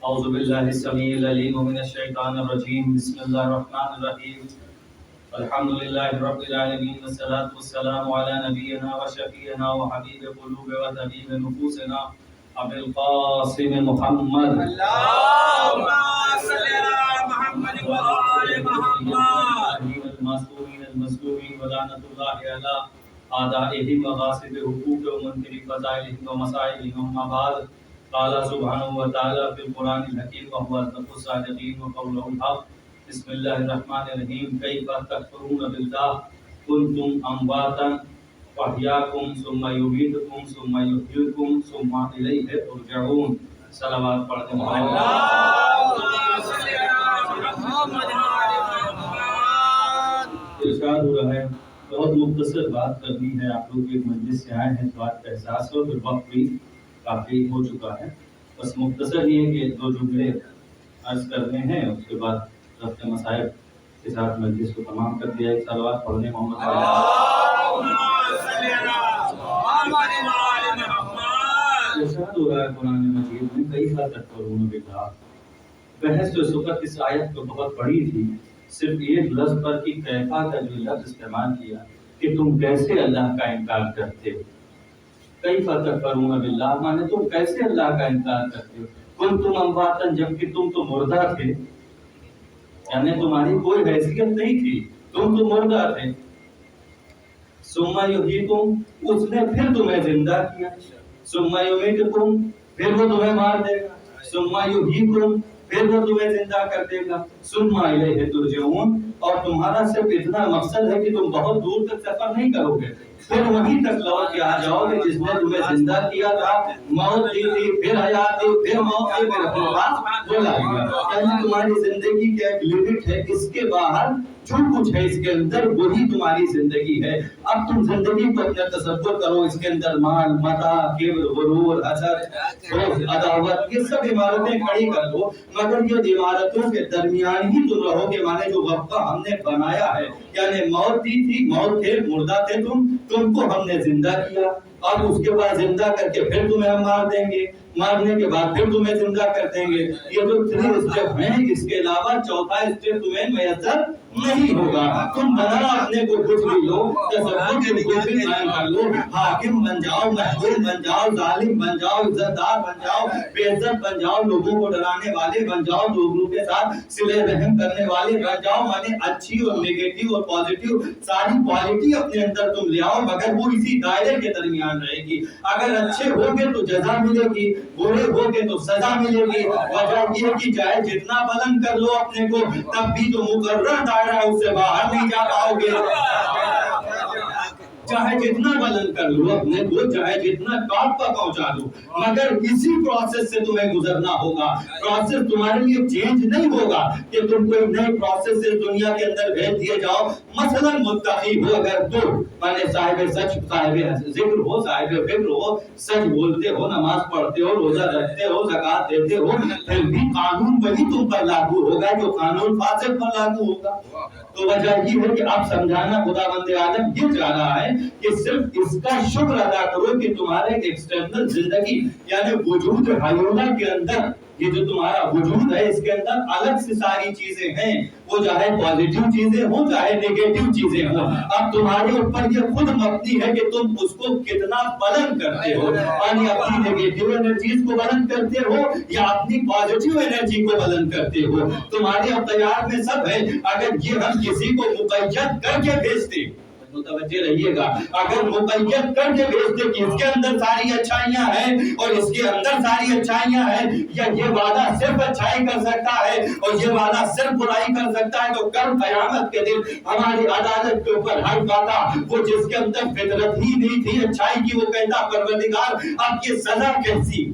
اعوذ باللہ السمیع العلیم من الشیطان الرجیم بسم اللہ الرحمن الرحیم الحمد للہ رب العالمین والصلاة والسلام علی نبینا و شفیعنا و حبیب قلوب و طبیب نفوسنا ابی القاسم محمد اللهم صل على محمد وآل محمد المعصومین المظلومین ولعنۃ اللہ علی اعدائہم و غاصب حقوق و منکر فضائلہم و مسائلہم اما بعد قال سبحانہ وتعالی فی القرآن الحکیم وهو اصدق الصادقین وقوله الحق بسم اللہ الرحمن الرحیم کیف تکفرون باللہ کنتم امواتا واحیاکم ثم یمیتکم ثم یحییکم ثم الیہ ترجعون۔ صلوات پڑھتے ہیں اللهم صل على محمد وآل محمد۔ ارشاد ہو رہا ہے بہت مختصر بات کرنی ہے، آپ لوگ ایک مجلس سے آئے ہیں، اس بات کا احساس ہو، پھر وقت بھی کافی ہو چکا ہے، بس مختصر یہ ہے کہ دو جملے عرض کرنے ہیں، اس کے بعد رفع مسائل کے ساتھ مجلس کو تمام کر دیا۔ ایک صلوات پڑھنے محمد اللهم صل على محمد وآل محمد۔ ارشاد ہو رہا ہے قرآن مجید میں کیف تکفرون باللہ۔ بحث جو اس وقت اس آیت کو بہت بڑی تھی، صرف ایک لفظ پر کہ کیفا کا جو لفظ استعمال کیا کہ تم کیسے اللہ کا انکار کرتے ہو۔ کیف تکفرون باللہ مانے تم کیسے اللہ کا انکار کرتے ہو، کنتم امواتا جبکہ تم تو مردہ تھے، یعنی تمہاری کوئی حیثیت نہیں تھی، تم تو مردہ تھے۔ ثم یحییکم، اس نے پھر تمہیں زندہ کیا، ثم یمیتکم، پھر وہ تمہیں مار دے گا، ثم یحییکم، پھر وہ تمہیں زندہ کر دے گا، ثم الیہ ترجعون، اور تمہارا صرف اتنا مقصد ہے کہ تم بہت دور تک سفر نہیں کرو گے، پھر وہیں تک لوٹ کے آ جاؤ گے جس نے تمہیں زندہ کیا تھا، موت دی تھی، پھر حیات دی، پھر موت دی، پھر اپنے پاس بلا گیا۔ یعنی تمہاری زندگی کا ایک لمٹ ہے، اس کے باہر جو کچھ ہے اس کے اندر وہی تمہاری زندگی ہے۔ اب تم زندگی کو اپنا تصور کرو، اس کے اندر مال، متاع، کبر، غرور، حسد، بغض، عداوت، یہ سب عمارتیں کھڑی کر دو، مگر یہ عمارتوں کے درمیان ہی تم رہو گے، مانے جو وقفہ ہم نے بنایا ہے، یعنی موت دی تھی، موت تھے، مردہ تھے تم کو ہم نے زندہ کیا، اور اس کے بعد زندہ کر کے پھر تمہیں ہم مار دیں گے، مارنے کے بعد پھر تمہیں زندہ کر دیں گے۔ یہ جو 3 اسٹیپ ہیں، اس کے علاوہ چوتھا اسٹیپ تمہیں میسر نہیں ہوگا۔ تم بنا اپنے کو کچھ بھی لو، تصور کے کچھ بھی قائم کر لو، حاکم بن جاؤ، محکوم بن جاؤ، ظالم بن جاؤ، عزت دار بن جاؤ، بے عزت بن جاؤ، لوگوں کو ڈرانے والے بن جاؤ، لوگوں کے ساتھ صلہ رحم کرنے والے بن جاؤ، مانے اچھی اور نیگیٹو اور پازیٹو ساری کوالٹی اپنے اندر تم لے آؤ، مگر وہ اسی دائرے کے درمیان رہے گی۔ اگر اچھے ہوگے تو جزا ملے گی، برے ہوگے تو سزا ملے گی۔ وجہ یہ کہ چاہے جتنا بلند کر لو اپنے کو، تب بھی جو مقرر دائرہ ہے اس سے باہر نہیں جا پاؤ گے۔ چاہے جتنا بلند کر لو اپنے کو، چاہے جتنا ٹاپ پر پہنچا دو، مگر اسی پروسیس سے تمہیں گزرنا ہوگا۔ پروسیس تمہارے لیے چینج نہیں ہوگا کہ تم کوئی نئے پروسیس سے دنیا کے اندر بھیج دیے جاؤ۔ مثلا متقی ہو اگر تو، مانے صاحب سچ، صاحب ذکر ہو، صاحب فکر ہو، سچ بولتے ہو، نماز پڑھتے ہو، روزہ رکھتے ہو، زکوٰۃ دیتے ہو، پھر بھی قانون وہی تم پر لاگو ہوگا جو قانون فاسق پر لاگو ہوگا۔ تو وجہ یہ ہے کہ اب سمجھانا خداوند عالم یہ چاہ رہا ہے کہ صرف اس کا شکر ادا کرو کہ تمہارے ایکسٹرنل زندگی یعنی وجود حیولہ کے اندر یہ جو تمہارا وجود ہے، اس کے اندر الگ سے ساری چیزیں ہیں، وہ چاہے پازیٹیو چیزیں ہوں چاہے نیگیٹو چیزیں ہوں۔ اب تمہارے اوپر یہ خود مبنی ہے کہ تم اس کو کتنا بلند کرتے ہو، یعنی اپنی نیگیٹو انرجیز کو بلند کرتے ہو یا اپنی پازیٹیو انرجی کو بلند کرتے ہو۔ تمہارے اختیار میں سب ہے۔ اگر یہ ہم کسی کو مقید کر کے بھیجتے، متوجہ رہیے گا، اگر مقید کر کے بھیجتے کہ اس کے اندر ساری اچھائیاں ہیں اور اس کے اندر ساری اچھائیاں ہیں، یا یہ وعدہ صرف اچھائی کر سکتا ہے اور یہ وعدہ صرف برائی کر سکتا ہے، تو کل قیامت کے دن ہماری عدالت کے اوپر حق پاتا وہ جس کے اندر فطرت ہی نہیں تھی اچھائی کی، وہ کہتا پروردگار اب یہ سزا کیسی؟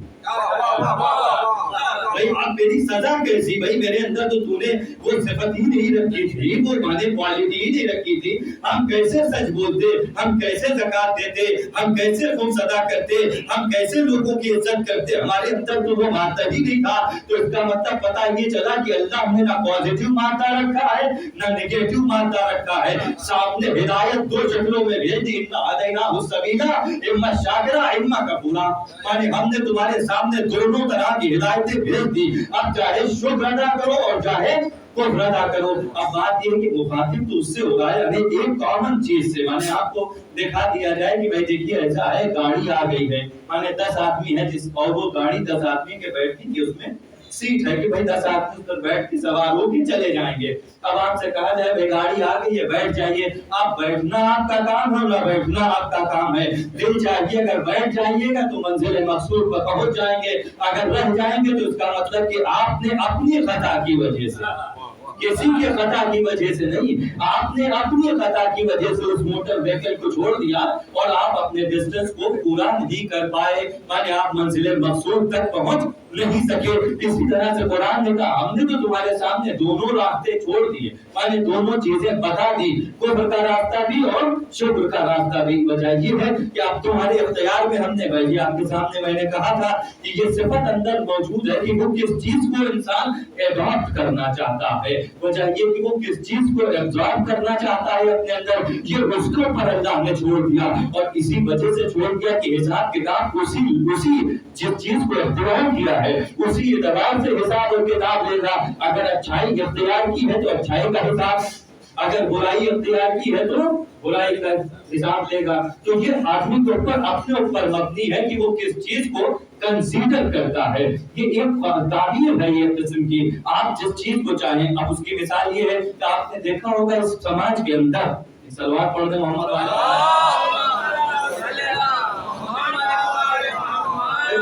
भाई आप मेरी सजा कैसी? भाई मेरे अंदर तो तूने वो सिफत ही नहीं रखी थी, वो माने क्वालिटी ही नहीं रखी थी। हम कैसे सच बोलते, हम कैसे ज़कात देते, हम कैसे खुम्स अदा करते, हम कैसे लोगों की इज्जत करते, हमारे अंदर तो वो मानता ही नहीं था। तो इसका मतलब पता ये चला कि अल्लाह ने ना पॉजिटिव मानता रखा है ना नेगेटिव मानता रखा है। सामने हिदायत दो शक्लों में भेज दी, इन्ना हदैना हुस्सबीला, इम्मा शाकिरा इम्मा कफूरा। माने हमने तुम्हारे सामने दोनों तरह की हिदायतें भेज दी, अब चाहे शुक्र अदा करो और चाहे कुफ्र अदा करो। अब बात ये है कि मुखातिब तो उससे हो रहा है यानी एक कॉमन चीज से। माने आपको दिखा दिया जाए कि भाई देखिए ऐसा है, गाड़ी आ गई है, माने 10 आदमी है जिस, और वो गाड़ी 10 आदमी के बैठने की उसमें सीट है कि भाई 10 आदमी पर बैठ के सवार होके चले जाएंगे। अब आपसे कहा जाए भाई गाड़ी आ गई है, बैठ जाइए, आप बैठना आपका काम है, ना बैठना आपका काम है। दिल चाहिए अगर बैठ जाइएगा तो मंजिल मकसूद पर पहुंच जाएंगे, अगर रह जाएंगे तो इसका मतलब कि आपने अपनी खता की वजह से, किसी के खता की वजह से नहीं, आपने अपनी खता की वजह से उस मोटर व्हीकल को छोड़ दिया और आप अपने डिस्टेंस को पूरा नहीं कर पाए, माने आप मंजिल मकसूद तक पहुंच नहीं सके। इसी तरह से कुरान ने कहा हमने तो तुम्हारे सामने दोनों रास्ते छोड़ दिए, माने दोनों चीजें बता दी, कुफ्र का रास्ता भी और शुक्र का रास्ता भी। वजह ये है कि अब तुम्हारे इख्तियार में हमने भाई आपके सामने मैंने कहा था कि ये सिफत अंदर मौजूद है कि वो किस चीज को इंसान एडॉप्ट करना चाहता है। वजह ये कि वो किस चीज को एब्जॉर्ब करना चाहता है अपने अंदर, ये उसके ऊपर अल्लाह ने छोड़ दिया। और इसी वजह से छोड़ दिया कि हिसाब किताब उसी जिस चीज को इख्तियार किया है उसी एतबार से हिसाब और किताब लेगा। अगर अच्छाई इख्तियार की है तो अच्छाई का हिसाब, अगर बुराई इख्तियार की है तो बुराई का हिसाब लेगा। तो ये आदमी के ऊपर अपने ऊपर मबनी है कि वो किस चीज को कंसीडर करता है। ये एक ताबीर है ये किस्म की, आप जिस चीज को चाहें। अब उसकी मिसाल ये है कि आपने देखा होगा इस समाज के अंदर, सलवात पढ़ने मोहम्मद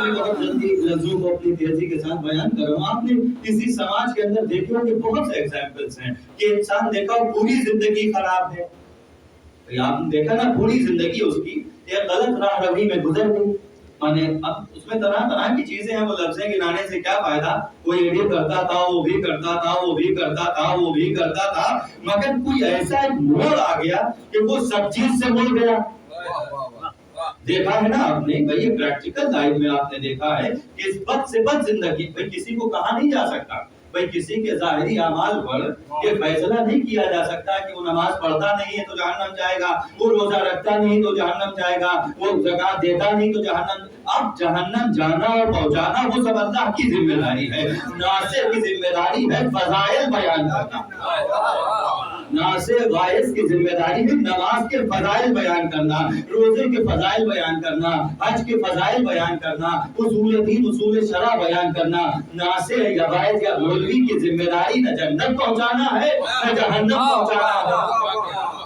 बहुत जल्दी लफ्जों को अपनी तेजी के साथ बयान कर रहा हूं। आपने किसी समाज के अंदर देखे होंगे बहुत से एग्जाम्पल्स हैं कि इंसान देखा पूरी जिंदगी खराब है, आपने देखा ना पूरी जिंदगी उसकी एक गलत राह रवी में गुजर गई। माने अब उसमें तरह तरह की चीजें हैं, वो लफ्ज़ें गिनाने से क्या फायदा। कोई ये भी करता था, वो भी करता था, वो भी करता था, वो भी करता था, मगर कोई ऐसा एक मोड़ आ गया कि वो सब चीज से मुड़ गया। देखा है ना आपने भाई, ये प्रैक्टिकल लाइफ में आपने देखा है कि इस बद से बद जिंदगी भाई किसी को कहा नहीं जा सकता, भाई किसी के ज़ाहिरी अमाल पर ये फैसला नहीं किया जा सकता कि वो नमाज पढ़ता नहीं है तो जहन्नम जाएगा, वो रोजा रखता नहीं तो जहन्नम जाएगा, वो ज़कात देता नहीं तो जहन्नम। अब जहन्नम जाना और पहुंचाना वो सब अल्लाह की जिम्मेदारी है। नासिर की जिम्मेदारी है फज़ाइल बयान करना, नासिर वाइस की जिम्मेदारी है नमाज के फज़ाइल बयान करना, रोजे के फज़ाइल बयान करना, हज के फज़ाइल बयान करना, उसूल दीन उसूल शरा बयान करना। नासिर या वाइस या मौलवी की जिम्मेदारी न जन्नत पहुंचाना है न जहन्नम पहुंचाना है।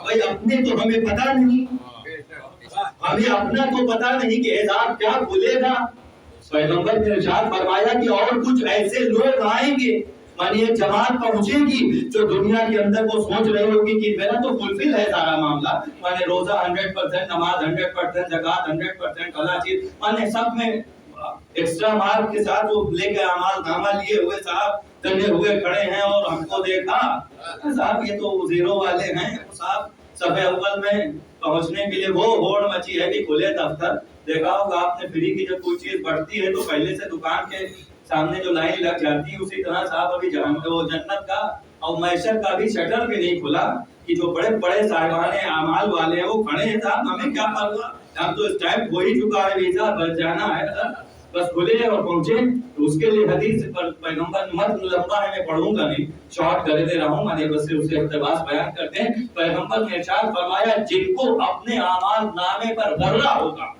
भाई अपने तो हमें पता नहीं, हमें अपना तो पता नहीं कि हिसाब क्या खुलेगा। पैगंबर ने इरशाद फरमाया कि और कुछ ऐसे लोग आएंगे, मानिए जमात पहुंचेगी जो दुनिया के अंदर वो सोच रही होगी कि मेरा तो फुलफिल है सारा मामला, माने रोजा 100%, नमाज 100%, ज़कात 100%, हला चीज माने सब में एक्स्ट्रा मार्क के साथ वो लेके अमाल नामा लिए हुए साहब तने हुए खड़े हैं और हमको देखा साहब ये तो जीरो वाले हैं साहब। सफे अव्वल में पहुंचने के लिए वो होड़ मची है कि खुले दफ्तर। देखा होगा आपने, फ्री की जब कोई चीज बढ़ती है तो पहले से दुकान के सामने जो लाइन लग जाती है, उसी तरह साहब अभी जन्नत का और मैशर का भी शटर भी नहीं खुला कि जो बड़े बड़े साहिबाने अमाल वाले हैं वो खड़े हैं साहब, हमें क्या परवाह, हम तो इस टाइम हो ही चुका है, वीजा बच जाना है, बस खुले और पहुंचे। तो उसके लिए हदीस पर पैगंबर मत लंबा है, मैं पढ़ूंगा नहीं, शॉर्ट कर दे रहा हूं, मैंने बस उससे इक़्तिबास बयान करते हैं। पैगंबर ने इरशाद फरमाया जिनको अपने अमाल नामे पर गर्रा होगा,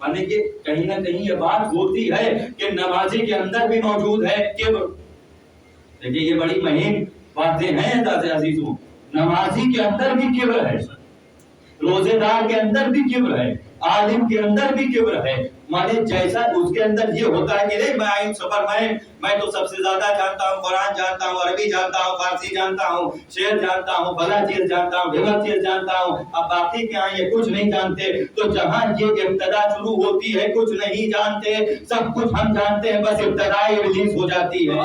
माने कि कहीं ना कहीं ये बात होती है कि नमाजी के अंदर भी मौजूद है किब्र। देखिए ये बड़ी महीन बातें हैं दादे अजीजों, नमाजी के अंदर भी किब्र है, रोजेदार के अंदर भी किब्र है, आलिम के अंदर भी किब्र है। माने जैसा उसके अंदर ये होता है कि नहीं मैं आई सुपरमैन, मैं तो सबसे ज्यादा जानता हूँ, कुरान जानता हूँ, अरबी जानता हूँ, फारसी जानता हूँ, शेर जानता हूँ, भला चीज जानता हूँ, ढिला चीज जानता हूँ, अब बाकी क्या ये कुछ नहीं जानते। तो जहाँ ये इब्तिदा शुरू होती है कुछ नहीं जानते, सब कुछ हम जानते हैं, बस इब्तिदा इब्लीस हो जाती है।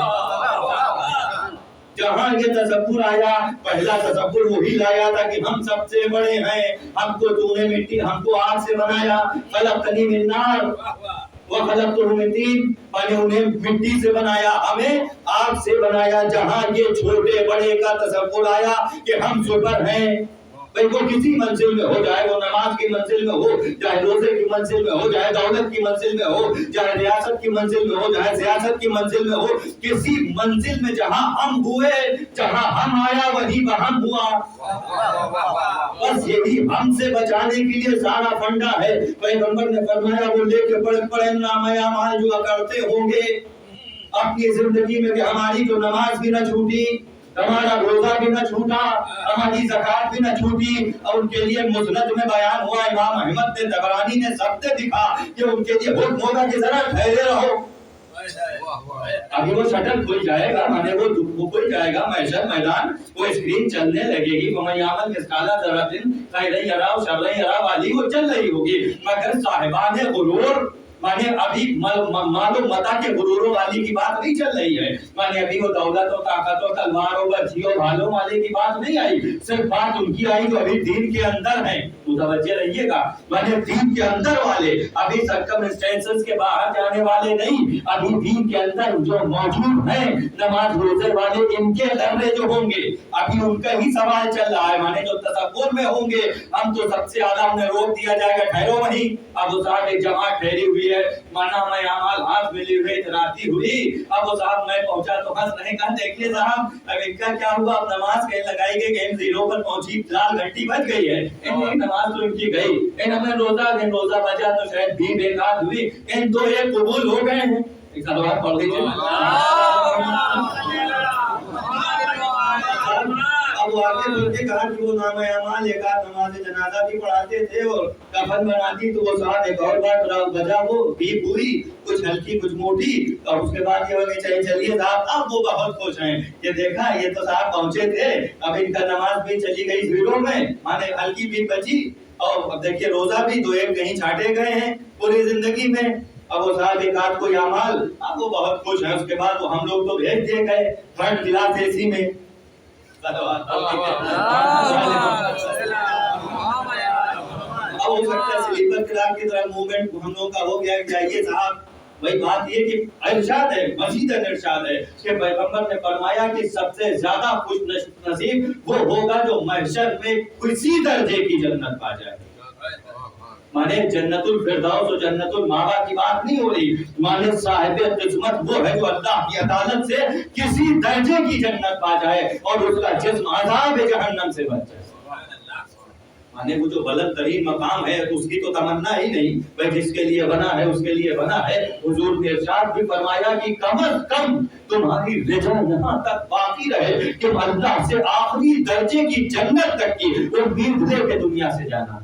जहाँ ये तसव्वुर आया, पहला तसव्वुर वही लाया था कि हम सबसे बड़े हैं, हमको तूने मिट्टी हमको आग से बनाया, खलक़तनी मिन नार व खलक़तहु मिन तीन, मैंने उन्हें मिट्टी से बनाया, हमें आग से बनाया। जहाँ ये छोटे बड़े का तसव्वुर आया कि हम सुपर हैं, भाई वो किसी मंजिल में हो, जाए वो नमाज की मंजिल में हो, चाहे रोजे की मंजिल में हो, चाहे दौलत की मंजिल में हो, चाहे रियासत की मंजिल में हो, चाहे सियासत की मंजिल में हो, किसी मंजिल में जहाँ हम हुए, जहाँ हम आया वही वहां हुआ। बस यही हमसे बचाने के लिए सारा फंडा है। पैगंबर ने फरमाया वो लेके पड़े नाम जो करते होंगे अपनी जिंदगी में कि हमारी तो नमाज भी न छूटी, हमारा रोजा भी न छूटा, हमारी ज़कात भी न छूटी। और उनके लिए मुस्नद में बयान हुआ, इमाम अहमद ने, तबरानी ने, सबने लिखा कि उनके लिए हुक्म होगा कि जरा ठहरे रहो, अभी वो शटल खुल जाएगा, माने वो खुल जाएगा महशर मैदान, वो स्क्रीन चलने लगेगी, वमन मिस्काला ज़र्रतिन खैरन यराह शर्रन यराह वाली वो चल रही होगी। मगर साहिबाने गुरूर माने अभी मालो मता के गुरूरों वाली की बात नहीं चल रही है, माने अभी वो दौलत और ताकत और तलवारों बर्छियों भालों वाले की बात नहीं आई, सिर्फ बात उनकी आई जो अभी दीन के अंदर है। मुतवज्जे रहिएगा, माने दीन के अंदर वाले, अभी सर्कमस्टेंसेस के बाहर जाने वाले नहीं, अभी दीन के अंदर जो मौजूद हैं नमाज रोजे वाले, इनके लर्रे जो होंगे अभी उनका ही सवाल चल रहा है। माने जो तसव्वुर में होंगे हम तो सबसे आला उन्हें रोक दिया जाएगा, ठहरो वहीं। अब वो साहब एक जमात ठहरी हुई है, माना मैं अमाल हाथ मिली हुई इतराती हुई, अब वो साहब मैं पहुंचा तो हंस नहीं, कहा देखिए साहब अब इनका क्या हुआ, अब नमाज कहीं लगाई गई, गेम जीरो पर पहुंची, लाल घंटी बज गई है, इन नमाज तो इनकी गई, इन हमें रोजा बजा तो शायद भी बेकार हुई, इन दो एक कबूल हो गए हैं। एक सलवात पढ़ वो आगे बढ़ के कहा कि वो नाम अमाल एक आध नमाज जनाजा भी पढ़ाते थे और कफन बनाती, तो वो साहब एक और बात बजा, वो भी पूरी कुछ हल्की कुछ मोटी, और उसके बाद ये होगी चाहिए चलिए साहब। अब वो बहुत खुश हैं कि देखा ये तो साहब पहुंचे थे, अब इनका नमाज भी चली गई जीरो में, माने हल्की भी बची, और अब देखिए रोजा भी दो एक कहीं छाटे गए हैं पूरी जिंदगी में। अब वो साहब एक आध कोई अमाल, अब वो बहुत खुश है। उसके बाद वो हम लोग तो भेज दिए गए थर्ड क्लास एसी में, अब हो सकता है स्लीपर क्लास की तरह मूवमेंट हम लोग का हो गया, जाइए साहब। वही बात ये कि इरशाद है, मजीद इरशाद है कि पैगंबर ने फरमाया कि सबसे ज्यादा खुश नसीब वो होगा जो महशर में किसी दर्जे की जन्नत पा जाए। माने जन्नतुल फिरदौस और जन्नतुल मावा की बात नहीं हो रही, माने साहिब किस्मत वो है जो अल्लाह की अदालत से किसी दर्जे की जन्नत पा जाए और उसका जिस्म अज़ाब जहन्नम से बच जाए। माने वो जो बुलंद तरीन मकाम है उसकी तो तमन्ना ही नहीं, भाई जिसके लिए बना है उसके लिए बना है। हुजूर ने इरशाद भी फरमाया कि कम अज कम तुम्हारी रिजा यहाँ तक बाकी रहे कि अल्लाह से आखिरी दर्जे की जन्नत तक की उम्मीद लेके दुनिया से जाना,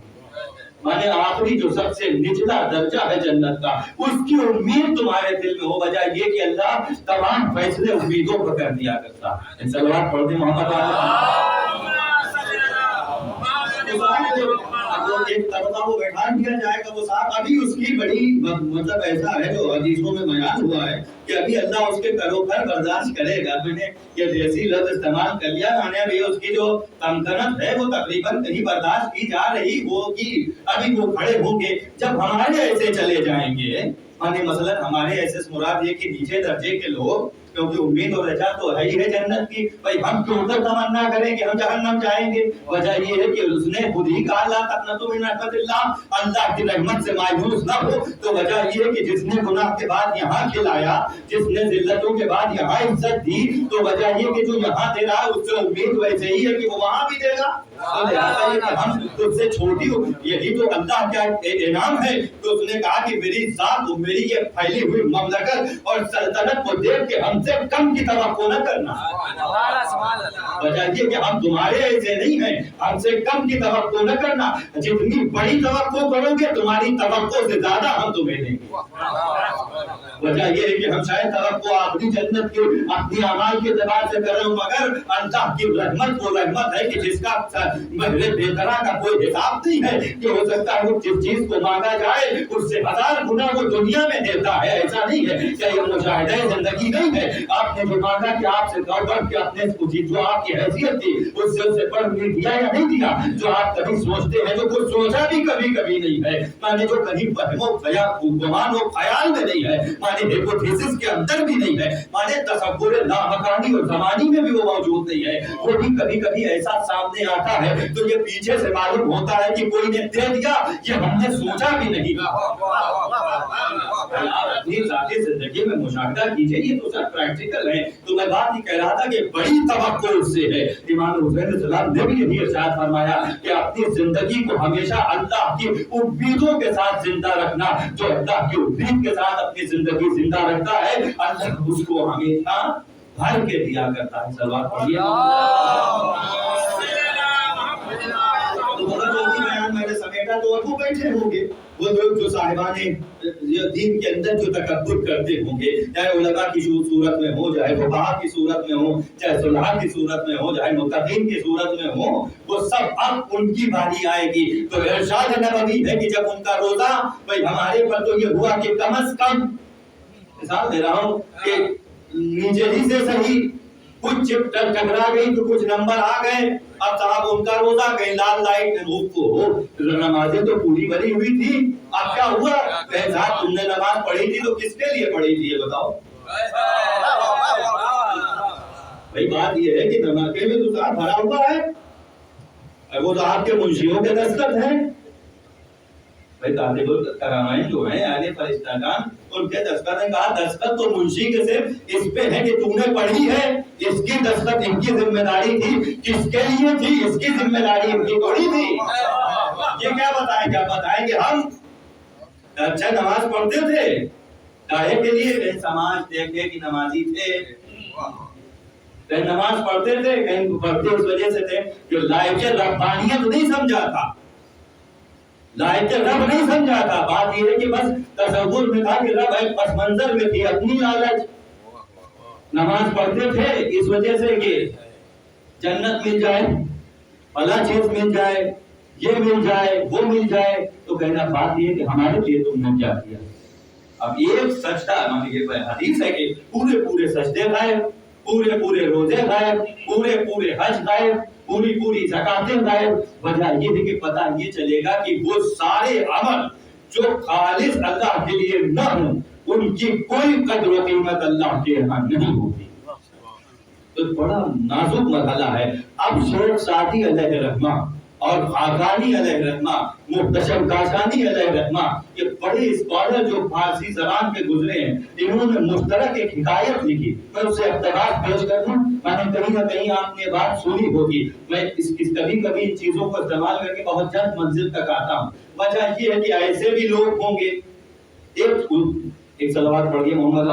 माने आखिरी जो सबसे निचला दर्जा है जन्नत का, उसकी उम्मीद तुम्हारे दिल में हो, बजाय ये कि अल्लाह तमाम फैसले उम्मीदों पर कर दिया करता। सलवात पढ़ते मोहम्मद एक तबका वो बैठा दिया जाएगा, वो साहब अभी उसकी बड़ी मतलब ऐसा है जो हदीसों में बयान हुआ है कि अभी अल्लाह उसके करो पर बर्दाश्त करेगा। मैंने ये देसी लफ्ज इस्तेमाल कर लिया, माने अभी उसकी जो तमतनत है वो तकरीबन कहीं बर्दाश्त की जा रही होगी। अभी वो खड़े होंगे जब हमारे ऐसे चले जाएंगे, माने मसलन हमारे ऐसे मुराद ये कि नीचे दर्जे के लोग, क्योंकि उम्मीद और रजा तो है ही है जन्नत की, भाई हम क्यों तक तमन्ना करें कि हम जहन्नम जाएंगे। वजह ये है कि उसने खुद ही कहा ला तक़नतु मिन रहमतिल्लाह, अल्लाह की रहमत से मायूस ना हो। तो वजह ये है कि जिसने गुनाह के बाद यहाँ खिलाया, जिसने जिल्लतों के बाद यहाँ इज्जत दी, तो वजह ये कि जो यहाँ दे रहा है उससे उम्मीद वैसे ही है कि वो वहाँ भी देगा। तो लिहाजा ये कि हम तुझसे छोटी हो, यही तो अल्लाह का इनाम है। तो उसने कहा कि मेरी जात और मेरी ये फैली हुई ममलकत और सल्तनत को देख के हमसे कम की तवक्को न करना। वजह ये कि हम तुम्हारे ऐसे नहीं हैं, हमसे कम की तवक्को न करना। जितनी बड़ी तवक्को करोगे तुम्हारी तवक्को से ज्यादा हम तुम्हें देंगे। वजह ये है कि हम शायद तवक्को अपनी जन्नत की अपनी अमाल के एतबार से कर रहे हो, मगर अल्लाह की रहमत वो रहमत है कि जिसका मेरे बेतरा का कोई हिसाब नहीं है, कि हो सकता है वो जिस चीज को मांगा जाए उससे 1000 गुना वो दुनिया में देता है। ऐसा नहीं है, क्या ये मुजाहिदा जिंदगी नहीं है? आपने जो मांगा कि आपसे बढ़ के अपने जो आपकी हैसियत थी उससे बढ़ के दिया या नहीं दिया? जो आप कभी सोचते हैं, जो कुछ सोचा भी कभी कभी नहीं है, माने जो कहीं वहमो गुमान और ख्याल में नहीं है, माने हाइपोथेसिस के अंदर भी नहीं है, माने तसव्वुर लामकानी और ज़मानी में भी वो मौजूद नहीं है, वो भी कभी कभी ऐसा सामने आता है तो ये पीछे से मालूम होता है कि कोई ने दे दिया, ये हमने सोचा भी नहीं। आप अपनी ज़ाती जिंदगी में मुशाहिदा कीजिए, ये तो सब प्रैक्टिकल है। तो मैं बात ही कह रहा था कि बड़ी तवक्को उससे है। इमाम हुसैन सलाम ने भी यही इरशाद फरमाया कि अपनी जिंदगी को हमेशा अल्लाह की उम्मीदों के साथ जिंदा रखना। जो अल्लाह की उम्मीद के साथ अपनी जिंदगी जिंदा रखता है, अल्लाह उसको हमेशा भर के दिया करता है। सलवात पढ़िए। तो बहुत जल्दी बयान मैंने समेटा, तो वो बैठे होंगे वो लोग जो साहिबाने दीन के अंदर जो तकब्बुर करते होंगे, चाहे उलमा की सूरत में हो, चाहे फुक़हा की सूरत में हो, चाहे सुलहा की सूरत में हो, चाहे मुत्तक़ीन की सूरत में हो, वो सब अब उनकी बारी आएगी। तो इरशाद नबवी है कि जब उनका रोजा, भाई हमारे पर तो ये हुआ कि कम से कम, मिसाल दे रहा हूँ कि नीचे ही से सही कुछ चिप टकरा गई तो कुछ नंबर आ गए। अब साहब उनका रोजा कहीं लाल लाइट को नमाजें तो पूरी भरी हुई थी, अब क्या हुआ? साहब तुमने नमाज पढ़ी थी तो किसके लिए पढ़ी थी ये बताओ? भाई बात ये है कि नमाज़े में तो साहब भरा हुआ है, वो तो आपके मुंशियों के दस्तखत हैं। भाई तालिबुल करामाइन जो है यानी फरिश्तागान, उनके दस्तखत ने कहा दस्तखत तो मुंशी के सिर्फ इस पे है कि तूने पढ़ी है, इसकी दस्तखत इनकी जिम्मेदारी थी। किसके लिए थी? इसकी जिम्मेदारी इनकी थोड़ी थी। ये क्या बताएंगे? आप बताएंगे हम अच्छा नमाज पढ़ते थे काहे के लिए? कहीं समाज देखे कि नमाजी थे, कहीं नमाज पढ़ते थे, कहीं पढ़ते उस वजह से थे जो लायक रब्बानियत नहीं समझा था, लायक रब नहीं समझा था। बात यह है कि बस तसव्वुर में था कि रब एक पस मंजर में थी, अपनी लालच। नमाज पढ़ते थे इस वजह से कि जन्नत मिल जाए, भला चीज मिल जाए, ये मिल जाए, वो मिल जाए। तो कहना बात ये कि हमारे लिए तुमने क्या किया? अब एक सजदा, ये हदीस है कि पूरे पूरे सजदे गायब, पूरे पूरे रोजे गायब, पूरे पूरे हज गायब, पूरी पूरी ज़कातें गायब। वजह ये है कि पता ये चलेगा कि वो सारे अमल जो खालिस अल्लाह के लिए न हो, उनकी कोई कद्र व कीमत अल्लाह के यहाँ नहीं होती। तो बड़ा नाजुक मसला है। अब शेख सादी अलैहि रहमा और खाकानी अलैहि रहमा, मुहतशम काशानी अलैहि रहमा, ये बड़े स्कॉलर जो फारसी ज़बान पे गुजरे हैं, इन्होंने मुश्तरक एक हिकायत लिखी। मैं उससे इक़्तिबास पेश कर दूं। मैंने कहीं ना कहीं आपने बात सुनी होगी। मैं इस कभी कभी इन चीजों को इस्तेमाल करके बहुत जल्द मंजिल तक आता हूँ। वजह ये है कि ऐसे भी लोग होंगे। एक सलवात पढ़िए मोहम्मद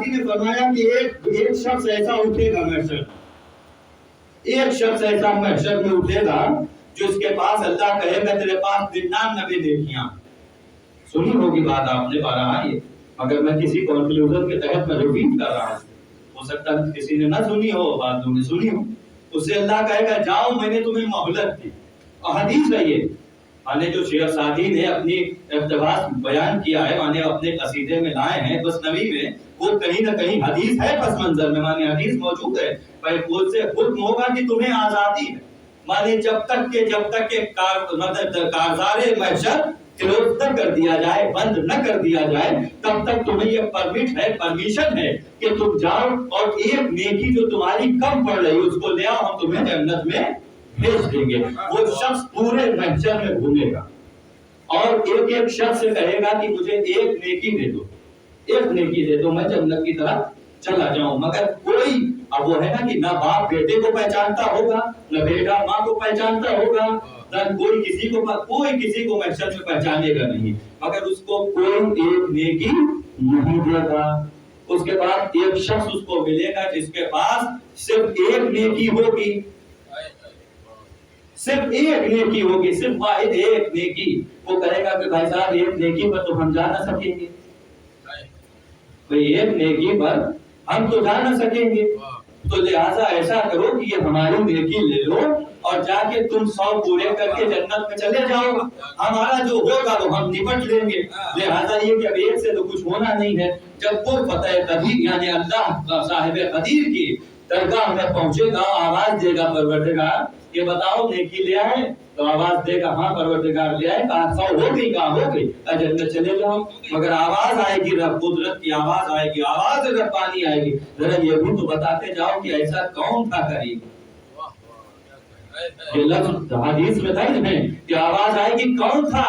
ने फरमाया कि एक शख्स ऐसा उठेगा महशर, एक शख्स ऐसा महशर में उठेगा जो इसके पास अल्लाह कहेगा तेरे पास 99 नेकियां। सुनी होगी बात आपने बारहा ये, मगर मैं किसी कंक्लूजन के तहत मैं रिपीट कर रहा हूँ। हो सकता है किसी ने ना सुनी हो, बात लोगों ने सुनी हो। उससे अल्लाह कहेगा जाओ मैंने तुम्हें मोहलत दी। और हदीस है ये, माने जो शेख सादी ने अपनी इक़्तिबास बयान किया है, माने अपने कसीदे में लाए हैं बसनवी में, वो कहीं ना कहीं हदीस है पस मंजर में, माने हदीस मौजूद है। भाई उससे हुक्म होगा कि तुम्हें आजादी है, माने जब तक के कारज़ारे महशर क्लोज न कर दिया जाए, बंद न कर दिया जाए, तब तक तुम्हें ये परमिट है, परमिशन है कि तुम जाओ और एक नेकी जो तुम्हारी कम पड़ रही है उसको ले आओ, हम तुम्हें जन्नत में भेज देंगे। वो शख्स पूरे महशर में घूमेगा और एक एक शख्स से कहेगा कि मुझे एक नेकी दे दो, एक नेकी दे दो, मैं जन्नत की तरफ चला जाऊं, मगर कोई अब वो है ना कि ना बाप बेटे को पहचानता होगा, न बेटा माँ को पहचानता होगा, न कोई किसी को महशर में पहचानेगा नहीं, मगर उसको कोई एक नेकी नहीं देगा। उसके बाद एक शख्स उसको मिलेगा जिसके पास सिर्फ एक नेकी होगी, सिर्फ एक नेकी होगी, सिर्फ वाहिद एक नेकी। वो कहेगा कि भाई साहब एक नेकी पर तो हम जा ना सकेंगे, भाई एक नेकी पर हम तो जा ना सकेंगे, तो लिहाजा ऐसा करो कि ये हमारी नेकी ले लो और जाके तुम 100 पूरे करके जन्नत में चले जाओ, हमारा जो होगा वो हम निपट लेंगे। लिहाजा ये कि अब एक से तो कुछ होना नहीं है। जब वो फतेह कदीर यानी अल्लाह साहिब कदीर की दरगाह में पहुंचेगा, आवाज देगा परवरदिगार ये बताओ नेकी ले आए, तो आवाज देगा हाँ परवरदिगार ले आए, कहा 100 हो गई, कहा हो गई, जन्नत चले जाओ। मगर आवाज आएगी रब कुदरत की आवाज आएगी, आवाज रब्बानी आएगी, जरा ये भी तो बताते जाओ कि ऐसा कौन था करीम। ये लफ्ज़ हदीस में दर्ज है कि आवाज आएगी कौन था,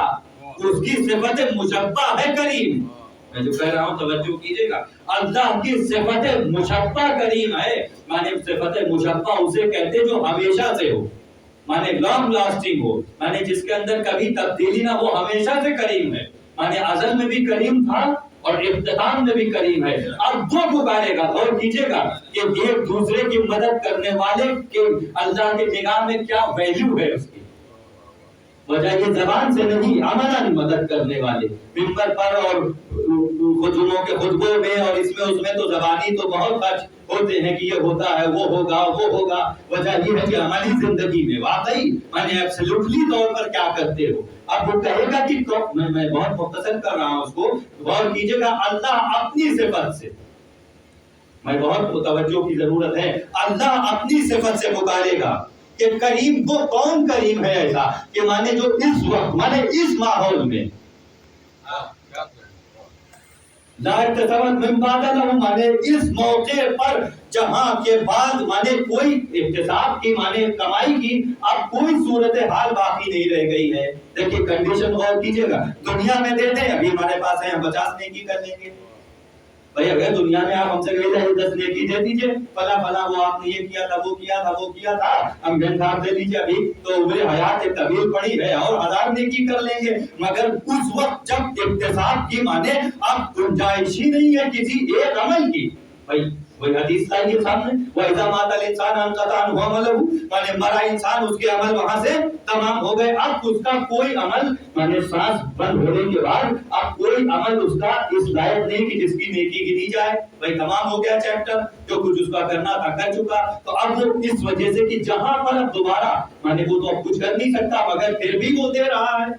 उसकी सिफत मुशब्बा है करीम। मैं जो कह रहा हूँ तवज्जो कीजिएगा, अल्लाह की सिफत मुशब्बा करीम है। माने सिफत मुशब्बा उसे कहते जो हमेशा से हो, माने लॉन्ग लास्टिंग हो, माने जिसके अंदर कभी तब्दीली ना, वो हमेशा से करीम है। माने अज़ल में भी करीम था और इख्तिताम में भी करीम है। अब वो पुकारेगा, और कीजिएगा कि एक दूसरे की मदद करने वाले के अल्लाह के निगाह में क्या वैल्यू है उसकी। वजह ये जबान से नहीं, अमलन मदद करने वाले मिंबर पर और खुतबों के खुतबों में और इसमें उसमें तो जबानी तो बहुत खर्च होते हैं कि ये होता है, वो होगा, वो होगा। वजह ये है कि हमारी जिंदगी में वाकई माने एब्सोल्युटली तौर पर क्या करते हो। अब वो कहेगा कि मैं बहुत मुख्तसर कर रहा हूँ उसको, गौर कीजिएगा, अल्लाह अपनी सिफत से, मैं बहुत तवज्जो की जरूरत है, अल्लाह अपनी सिफत से पुकारेगा कि करीम, वो कौन करीम है ऐसा कि माने जो इस वक्त माने इस माहौल में माने इस मौके पर जहां के बाद माने कोई इख्तिसाब की माने कमाई की अब कोई सूरत हाल बाकी नहीं रह गई है। देखिए कंडीशन गौर कीजिएगा, दुनिया में देते हैं अभी हमारे पास है, हम 50 नेकी कर लेंगे। भाई अगर दुनिया में आप हमसे कहे जाए 10 नेकी दे दीजिए, फला फला वो आपने ये किया था, वो किया था, वो किया था, हम साहब दे दीजिए, अभी तो उम्र हयात एक तवील पड़ी है और 1000 नेकी कर लेंगे। मगर उस वक्त जब इख्तिसाब की माने अब गुंजाइश ही नहीं है किसी एक अमल की। भाई वही हदीस लाइए सामने, वइज़ा मातल इंसान अनक़तान हुआ अमलहु, माने मरा इंसान उसके अमल वहां से तमाम हो गए। अब उसका कोई अमल माने सांस बंद होने के बाद अब कोई अमल उसका इस लायक नहीं कि जिसकी नेकी गिनी जाए। भाई तमाम हो गया चैप्टर, जो कुछ उसका करना था कर चुका। तो अब वो इस वजह से कि जहां पर अब दोबारा माने वो तो अब कुछ कर नहीं सकता, मगर फिर भी वो दे रहा है।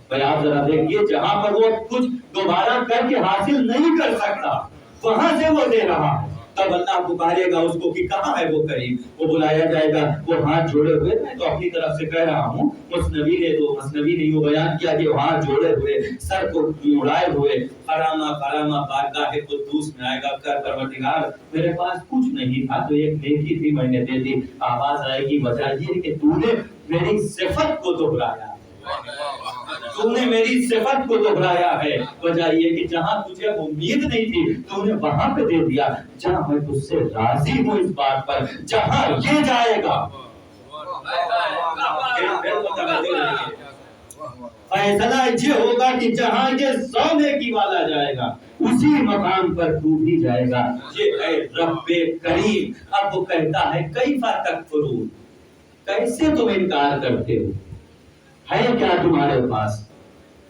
भाई आप जरा देखिए, जहां पर वो कुछ दोबारा करके हासिल नहीं कर सकता वहां से वो दे रहा है। तब अल्लाह पुकारेगा उसको कि कहाँ है वो करीम, वो बुलाया जाएगा, वो हाथ जोड़े हुए। मैं तो अपनी तरफ से कह रहा हूँ, मसनवी ने यूं बयान किया कि हाथ जोड़े हुए, सर को उड़ाए हुए, फरामा फरामा बारगाह कुद्दूस में आएगा, कर परवरदिगार मेरे पास कुछ नहीं था तो एक नेकी थी मैंने दे दी। आवाज आएगी, वजह ये कि तूने मेरी सिफत को दोहराया, तूने मेरी सिफत को दोहराया है। वजह ये कि जहां तुझे उम्मीद नहीं थी तूने वहां पे दे दिया, जहां मैं तुझसे राजी हूं इस बात पर, जहां ये जाएगा फैसला ये होगा कि जहां ये 100 नेकी वाला जाएगा उसी मकाम पर तू भी जाएगा। ये है रब्बे करीम। अब वो कहता है कैफा तकफुरून, कैसे तुम इनकार करते हो, है क्या तुम्हारे पास,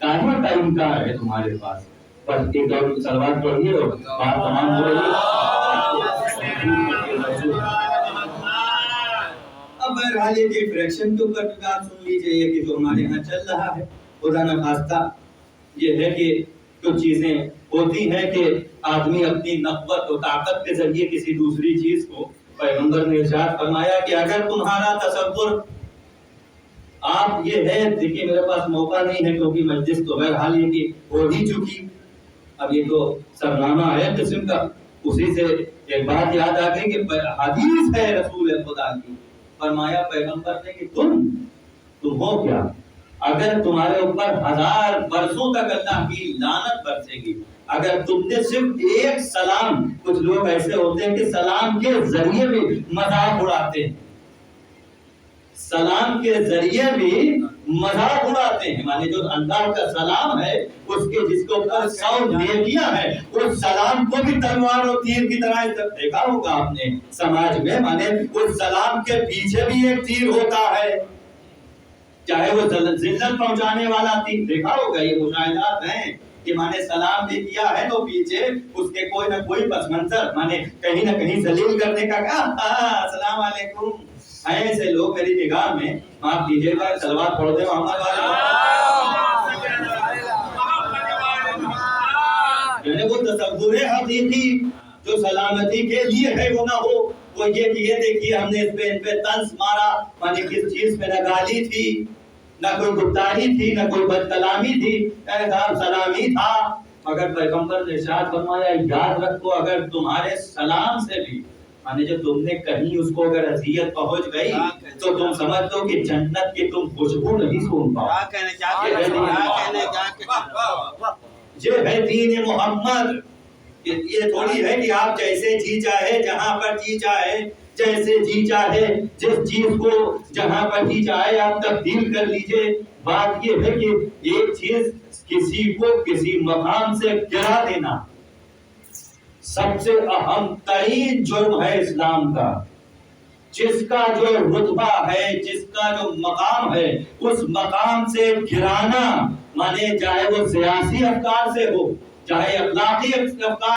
काहे का इनकार है तुम्हारे पास। पर एक और सलवात पढ़िए और बात तमाम हो रही है। अब बहरहाल ये फ्रैक्शन के ऊपर बात सुन लीजिए कि जो हमारे यहाँ चल रहा है, खुदा न खास्ता ये है कि कुछ चीजें होती हैं कि आदमी अपनी नक़्वत और ताकत के जरिए किसी दूसरी चीज को, पैगंबर ने इरशाद फरमाया कि अगर तुम्हारा तसव्वुर आप ये है, देखिए मेरे पास मौका नहीं है क्योंकि मस्जिद तो बहरहाल ये की हो ही चुकी, अब ये तो सरनामा है किस्म का। उसी से एक बात याद आ गई कि हदीस है रसूल खुदा की, फरमाया पैगंबर ने कि तुम हो क्या, अगर तुम्हारे ऊपर 1000 बरसों तक अल्लाह की लानत बरसेगी, اگر تم نے صرف ایک سلام، کچھ لوگ ایسے ہوتے ہیں کہ سلام کے ذریعے بھی مذاق اڑاتے ہیں، سلام کے ذریعے بھی مذاق اڑاتے ہیں، مانے جو اللہ کا سلام ہے اس کے جس کے اوپر 100 نیکیاں ہیں، اس سلام کو بھی تلوار اور تیر کی طرح دیکھا ہوگا آپ نے سماج میں، مانے اس سلام کے پیچھے بھی ایک تیر ہوتا ہے، چاہے وہ ذلت پہنچانے والا تیر، دیکھا ہوگا یہ مشاہدات ہیں کہ مانے سلام بھی کیا ہے تو پیچھے اس کے کوئی نہ کوئی پس منظر، مانے کہیں نہ کہیں ذلیل کرنے کا السلام علیکم، ایسے لوگ میری نگاہ میں معاف کیجیے گا صلوات پڑھتے ہیں محمد والے، وہ تصور حقیقی جو سلامتی کے لیے ہے وہ نہ ہو، وہ یہ کہ یہ دیکھیے ہم نے اس پہ ان پہ طنز مارا، مانے کس چیز پہ نہ گالی تھی نہ کوئی گفتاری تھی نہ کوئی بد کلامی تھی، صاحب سلامی تھا، مگر پیغمبر نے ارشاد فرمایا یاد رکھو اگر تمہارے سلام سے بھی مانے جو تم نے کہیں اس کو اگر اذیت پہنچ گئی تو تم سمجھ لو کہ جنت کی تم خوشبو نہیں سن پاؤ، یہ ہے دین محمد، یہ تھوڑی ہے کہ آپ جیسے جی چاہے جہاں پر جی چاہے جیسے جی چاہے جس چیز کو جہاں پر جی چاہے آپ تبدیل کر لیجئے، بات یہ ہے کہ ایک چیز کسی کو کسی مقام سے گرا دینا سب سے اہم ترین جرم ہے اسلام کا، جس کا جو رتبہ ہے جس کا جو مقام ہے اس مقام سے گرانا، مانے چاہے وہ سیاسی افکار سے ہو چاہے اخلاقی افکار